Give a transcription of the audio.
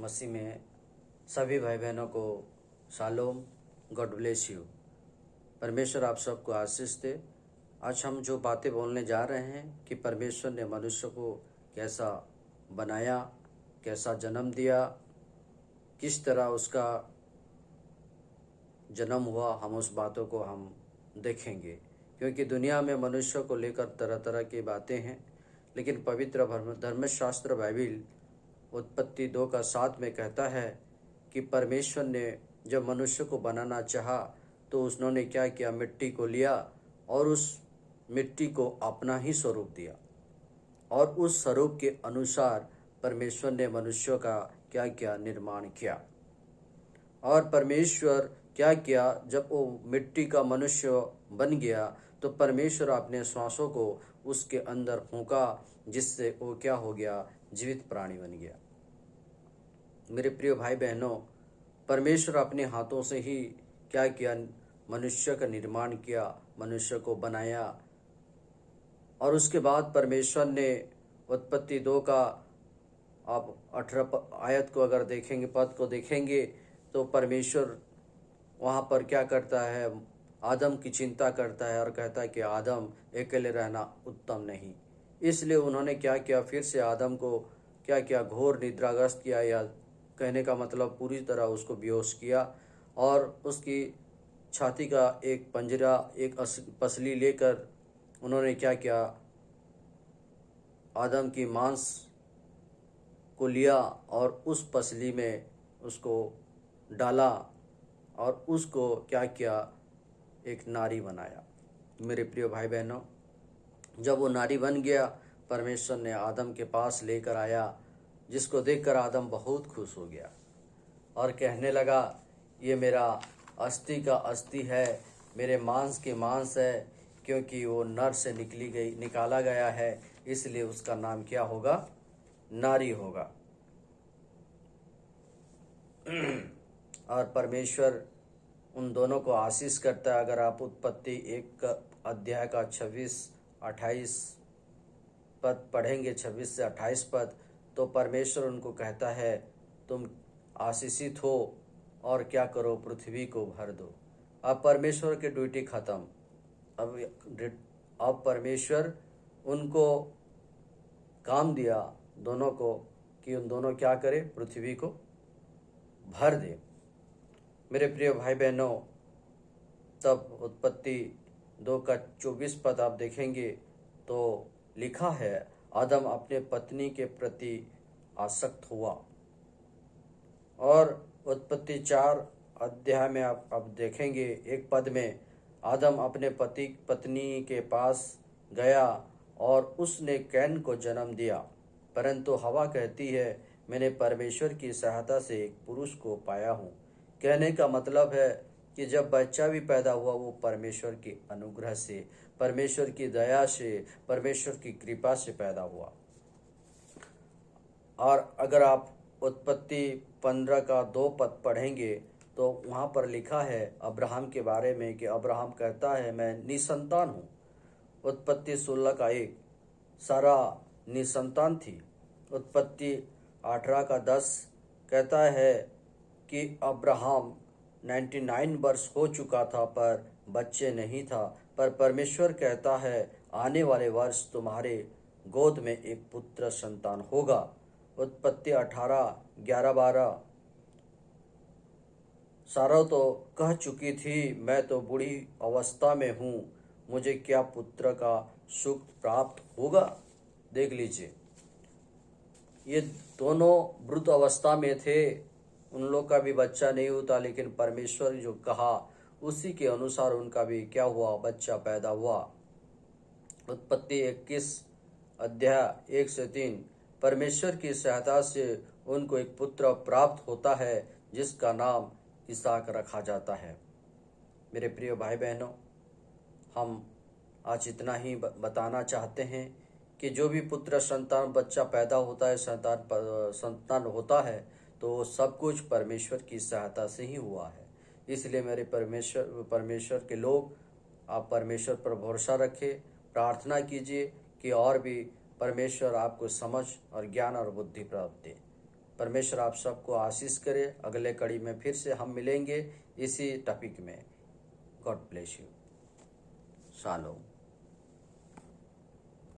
मसीह में सभी भाई बहनों को शालोम, गॉड ब्लेस यू। परमेश्वर आप सबको आशीष दे। आज हम जो बातें बोलने जा रहे हैं कि परमेश्वर ने मनुष्य को कैसा बनाया, कैसा जन्म दिया, किस तरह उसका जन्म हुआ, हम उस बातों को हम देखेंगे। क्योंकि दुनिया में मनुष्य को लेकर तरह तरह की बातें हैं, लेकिन पवित्र धर्मशास्त्र बाइबिल उत्पत्ति 2:7 में कहता है कि परमेश्वर ने जब मनुष्य को बनाना चाहा तो उन्होंने क्या किया, मिट्टी को लिया और उस मिट्टी को अपना ही स्वरूप दिया और उस स्वरूप के अनुसार परमेश्वर ने मनुष्यों का क्या किया, निर्माण किया। और परमेश्वर क्या किया, जब वो मिट्टी का मनुष्य बन गया तो परमेश्वर अपने श्वासों को उसके अंदर फूंका, जिससे वो क्या हो गया, जीवित प्राणी बन गया। मेरे प्रिय भाई बहनों, परमेश्वर अपने हाथों से ही क्या किया, मनुष्य का निर्माण किया, मनुष्य को बनाया। और उसके बाद परमेश्वर ने उत्पत्ति 2 का आप 18 आयत को अगर देखेंगे, पद को देखेंगे, तो परमेश्वर वहाँ पर क्या करता है, आदम की चिंता करता है और कहता है कि आदम अकेले रहना उत्तम नहीं। इसलिए उन्होंने क्या किया, फिर से आदम को क्या किया, घोर निद्राग्रस्त किया, या कहने का मतलब पूरी तरह उसको बेहोश किया और उसकी छाती का एक पंजरा, एक पसली लेकर उन्होंने क्या किया, आदम की मांस को लिया और उस पसली में उसको डाला और उसको क्या किया, एक नारी बनाया। मेरे प्रिय भाई बहनों, जब वो नारी बन गया, परमेश्वर ने आदम के पास लेकर आया, जिसको देखकर आदम बहुत खुश हो गया और कहने लगा, ये मेरा अस्थि का अस्थि है, मेरे मांस के मांस है, क्योंकि वो नर से निकाला गया है, इसलिए उसका नाम क्या होगा, नारी होगा। और परमेश्वर उन दोनों को आशीष करता है। अगर आप उत्पत्ति 1 अध्याय का 26-28 पद पढ़ेंगे, 26 से 28 पद, तो परमेश्वर उनको कहता है, तुम आशीषित हो और क्या करो, पृथ्वी को भर दो। अब परमेश्वर की ड्यूटी खत्म। अब परमेश्वर उनको काम दिया दोनों को कि उन दोनों क्या करे, पृथ्वी को भर दे। मेरे प्रिय भाई बहनों, तब उत्पत्ति 2 का 24 पद आप देखेंगे तो लिखा है, आदम अपने पत्नी के प्रति आसक्त हुआ। और उत्पत्ति 4 अध्याय में आप अब देखेंगे, एक पद में, आदम अपने पत्नी के पास गया और उसने कैन को जन्म दिया, परंतु हवा कहती है, मैंने परमेश्वर की सहायता से एक पुरुष को पाया हूँ। कहने का मतलब है कि जब बच्चा भी पैदा हुआ वो परमेश्वर के अनुग्रह से, परमेश्वर की दया से, परमेश्वर की कृपा से पैदा हुआ। और अगर आप उत्पत्ति 15 का 2 पद पढ़ेंगे तो वहाँ पर लिखा है अब्राहम के बारे में कि अब्राहम कहता है, मैं निसंतान हूँ। उत्पत्ति 16 का 1, सारा निसंतान थी। उत्पत्ति 18 का 10 कहता है कि अब्राहम 99 वर्ष हो चुका था पर बच्चे नहीं था, पर परमेश्वर कहता है, आने वाले वर्ष तुम्हारे गोद में एक पुत्र संतान होगा। उत्पत्ति 18:11-12, सारा तो कह चुकी थी, मैं तो बूढ़ी अवस्था में हूँ, मुझे क्या पुत्र का सुख प्राप्त होगा। देख लीजिए, ये दोनों वृद्ध अवस्था में थे, उन लोग का भी बच्चा नहीं होता, लेकिन परमेश्वर जो कहा उसी के अनुसार उनका भी क्या हुआ, बच्चा पैदा हुआ। उत्पत्ति 21 अध्याय 1 से 3, परमेश्वर की सहायता से उनको एक पुत्र प्राप्त होता है जिसका नाम इसहाक रखा जाता है। मेरे प्रिय भाई बहनों, हम आज इतना ही बताना चाहते हैं कि जो भी पुत्र संतान, बच्चा पैदा होता है, संतान होता है, तो सब कुछ परमेश्वर की सहायता से ही हुआ है। इसलिए मेरे परमेश्वर के लोग, आप परमेश्वर पर भरोसा रखें, प्रार्थना कीजिए कि और भी परमेश्वर आपको समझ और ज्ञान और बुद्धि प्राप्त दे। परमेश्वर आप सबको आशीष करे। अगले कड़ी में फिर से हम मिलेंगे इसी टॉपिक में। God bless you. शालोम।